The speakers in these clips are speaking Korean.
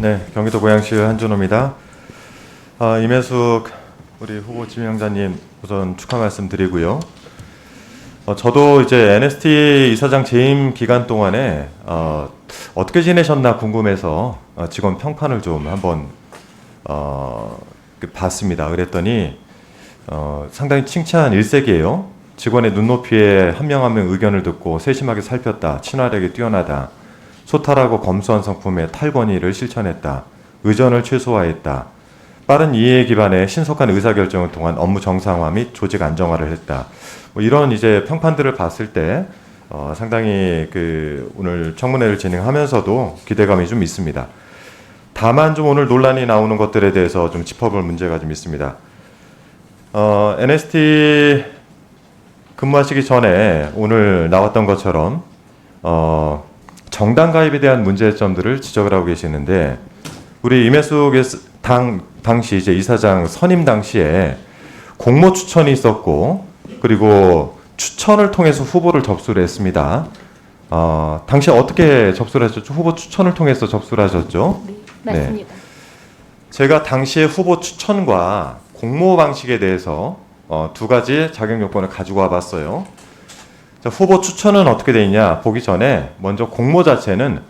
네, 경기도 고양시 한준호입니다. 임혜숙 우리 후보 지명자님 우선 축하 말씀드리고요. 저도 이제 NST 이사장 재임 기간 동안에 어떻게 지내셨나 궁금해서 직원 평판을 좀 한번 봤습니다. 그랬더니 상당히 칭찬 일색이에요. 직원의 눈높이에 한 명 한 명 의견을 듣고 세심하게 살폈다. 친화력이 뛰어나다. 소탈하고 검소한 성품의 탈권위를 실천했다. 의전을 최소화했다. 빠른 이해 기반의 신속한 의사결정을 통한 업무 정상화 및 조직 안정화를 했다. 뭐 이런 이제 평판들을 봤을 때 상당히 오늘 청문회를 진행하면서도 기대감이 좀 있습니다. 다만 좀 오늘 논란이 나오는 것들에 대해서 좀 짚어볼 문제가 좀 있습니다. NST 근무하시기 전에 오늘 나왔던 것처럼 정당 가입에 대한 문제점들을 지적을 하고 계시는데, 우리 임혜숙 당시 이제 이사장 선임 당시에 공모 추천이 있었고, 그리고 추천을 통해서 후보를 접수를 했습니다. 당시 어떻게 접수를 하셨죠? 후보 추천을 통해서 접수를 하셨죠? 네, 맞습니다. 네. 제가 당시에 후보 추천과 공모 방식에 대해서 두 가지 자격 요건을 가지고 와봤어요. 자, 후보 추천은 어떻게 되어 있냐 보기 전에 먼저 공모 자체는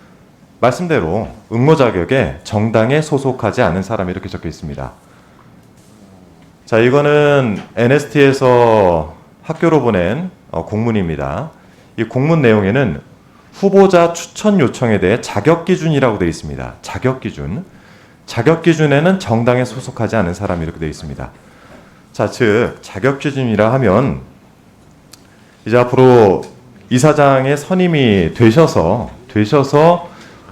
말씀대로 응모 자격에 정당에 소속하지 않은 사람 이렇게 적혀 있습니다. 자, 이거는 NST에서 학교로 보낸 공문입니다. 이 공문 내용에는 후보자 추천 요청에 대해 자격 기준이라고 되어 있습니다. 자격 기준. 자격 기준에는 정당에 소속하지 않은 사람 이렇게 되어 있습니다. 자, 즉 자격 기준이라 하면 이제 앞으로 이사장의 선임이 되셔서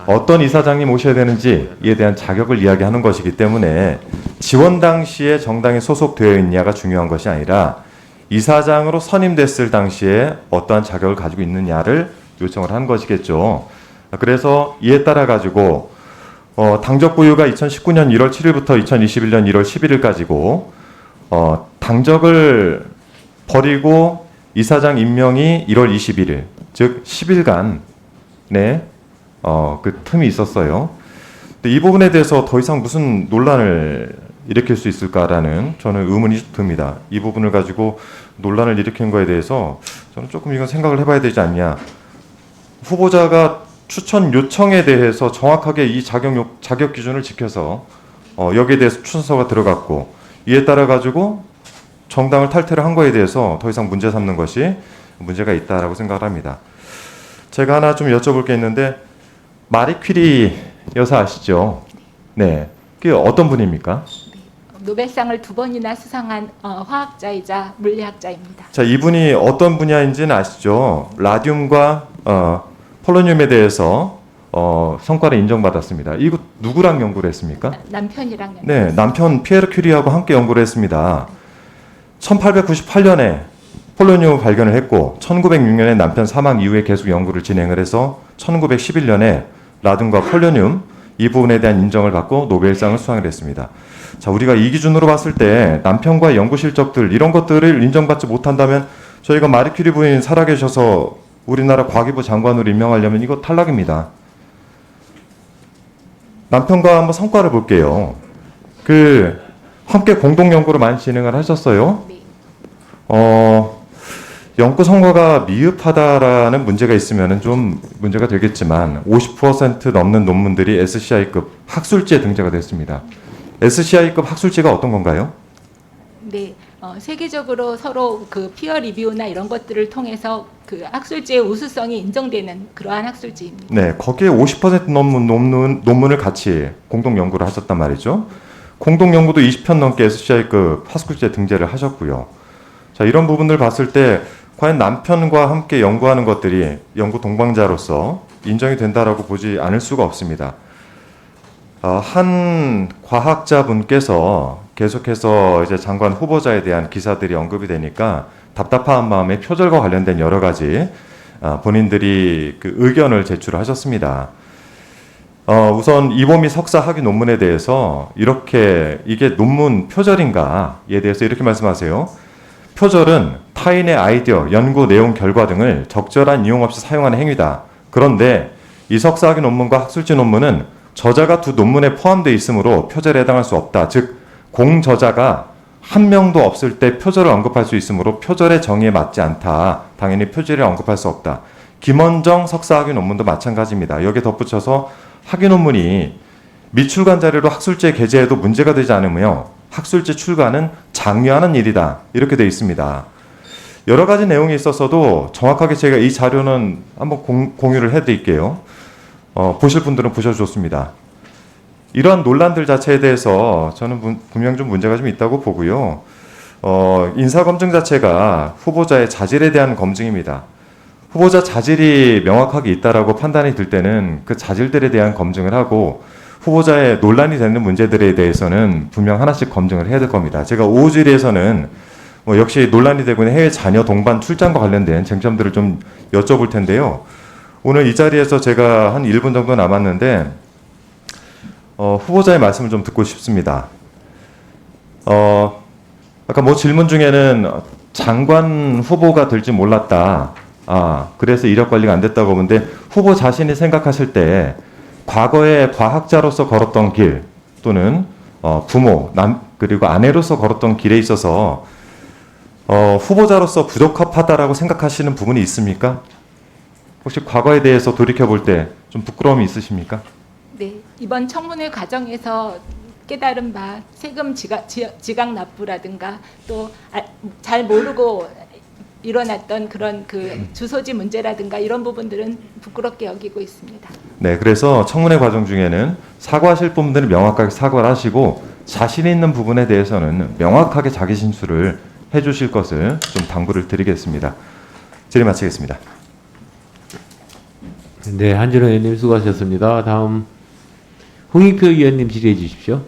어떤 이사장님 오셔야 되는지에 대한 자격을 이야기하는 것이기 때문에 지원 당시에 정당에 소속되어 있냐가 중요한 것이 아니라 이사장으로 선임됐을 당시에 어떠한 자격을 가지고 있느냐를 요청을 한 것이겠죠. 그래서 이에 따라 가지고 당적 보유가 2019년 1월 7일부터 2021년 1월 11일까지고 당적을 버리고 이사장 임명이 1월 21일, 즉 10일간의 그 틈이 있었어요. 근데 이 부분에 대해서 더 이상 무슨 논란을 일으킬 수 있을까라는 저는 의문이 듭니다. 이 부분을 가지고 논란을 일으킨 거에 대해서 저는 조금 이건 생각을 해봐야 되지 않냐. 후보자가 추천 요청에 대해서 정확하게 이 자격 기준을 지켜서 여기에 대해서 추천서가 들어갔고, 이에 따라 가지고 정당을 탈퇴를 한 거에 대해서 더 이상 문제 삼는 것이 문제가 있다라고 생각을 합니다. 제가 하나 좀 여쭤볼 게 있는데, 마리 퀴리 여사 아시죠? 네. 그게 어떤 분입니까? 노벨상을 2번이나 수상한 화학자이자 물리학자입니다. 자, 이분이 어떤 분야인지는 아시죠? 라듐과 폴로늄에 대해서 성과를 인정받았습니다. 이거 누구랑 연구를 했습니까? 남편이랑 네, 남편 피에르 큐리하고 함께 연구를 했습니다. 1898년에 폴로늄을 발견을 했고 1906년에 남편 사망 이후에 계속 연구를 진행을 해서 1911년에 라듐과 폴로늄 이 부분에 대한 인정을 받고 노벨상을 수상을 했습니다. 자, 우리가 이 기준으로 봤을 때 남편과의 연구 실적들 이런 것들을 인정받지 못한다면 저희가 마리 큐리 부인 살아계셔서 우리나라 과기부 장관으로 임명하려면 이거 탈락입니다. 남편과 한번 성과를 볼게요. 함께 공동 연구를 많이 진행을 하셨어요. 네. 연구 성과가 미흡하다라는 문제가 있으면 좀 문제가 되겠지만 50% 넘는 논문들이 SCI급 학술지에 등재가 됐습니다. SCI급 학술지가 어떤 건가요? 네, 세계적으로 서로 피어 리뷰나 이런 것들을 통해서 학술지의 우수성이 인정되는 그러한 학술지입니다. 네, 거기에 50% 넘는 논문을 같이 공동 연구를 하셨단 말이죠. 공동 연구도 20편 넘게 SCI급 학술지에 등재를 하셨고요. 자, 이런 부분을 봤을 때 과연 남편과 함께 연구하는 것들이 연구 동반자로서 인정이 된다라고 보지 않을 수가 없습니다. 한 과학자분께서 계속해서 이제 장관 후보자에 대한 기사들이 언급이 되니까 답답한 마음에 표절과 관련된 여러 가지 본인들이 의견을 제출하셨습니다. 우선 이보미 석사 학위 논문에 대해서 이게 논문 표절인가에 대해서 이렇게 말씀하세요. 표절은 타인의 아이디어, 연구 내용 결과 등을 적절한 이용 없이 사용하는 행위다. 그런데 이 석사 학위 논문과 학술지 논문은 저자가 두 논문에 포함되어 있으므로 표절에 해당할 수 없다. 즉 공저자가 한 명도 없을 때 표절을 언급할 수 있으므로 표절의 정의에 맞지 않다. 당연히 표절을 언급할 수 없다. 김원정 석사학위 논문도 마찬가지입니다. 여기에 덧붙여서 학위 논문이 미출간 자료로 학술지에 게재해도 문제가 되지 않으며 학술지 출간은 장려하는 일이다. 이렇게 되어 있습니다. 여러 가지 내용이 있었어도 정확하게 제가 이 자료는 한번 공유를 해드릴게요. 보실 분들은 보셔도 좋습니다. 이러한 논란들 자체에 대해서 저는 분명 좀 문제가 좀 있다고 보고요. 인사검증 자체가 후보자의 자질에 대한 검증입니다. 후보자 자질이 명확하게 있다라고 판단이 들 때는 그 자질들에 대한 검증을 하고 후보자의 논란이 되는 문제들에 대해서는 분명 하나씩 검증을 해야 될 겁니다. 제가 5질에서는 역시 논란이 되고 있는 해외 자녀 동반 출장과 관련된 쟁점들을 좀 여쭤볼 텐데요. 오늘 이 자리에서 제가 한 1분 정도 남았는데 후보자의 말씀을 좀 듣고 싶습니다. 아까 질문 중에는 장관 후보가 될지 몰랐다. 그래서 이력 관리가 안 됐다고 보는데 후보 자신이 생각하실 때 과거에 과학자로서 걸었던 길 또는 부모, 그리고 아내로서 걸었던 길에 있어서 후보자로서 부적합하다라고 생각하시는 부분이 있습니까? 혹시 과거에 대해서 돌이켜볼 때 좀 부끄러움이 있으십니까? 네, 이번 청문회 과정에서 깨달은 바 세금 지각 납부라든가 또 잘 모르고 일어났던 그런 그 주소지 문제라든가 이런 부분들은 부끄럽게 여기고 있습니다. 네, 그래서 청문회 과정 중에는 사과하실 부분들은 명확하게 사과를 하시고 자신 있는 부분에 대해서는 명확하게 자기 진술을 해주실 것을 좀 당부를 드리겠습니다. 질의 마치겠습니다. 네, 한준호 의원님 수고하셨습니다. 다음 홍익표 의원님 질의해 주십시오.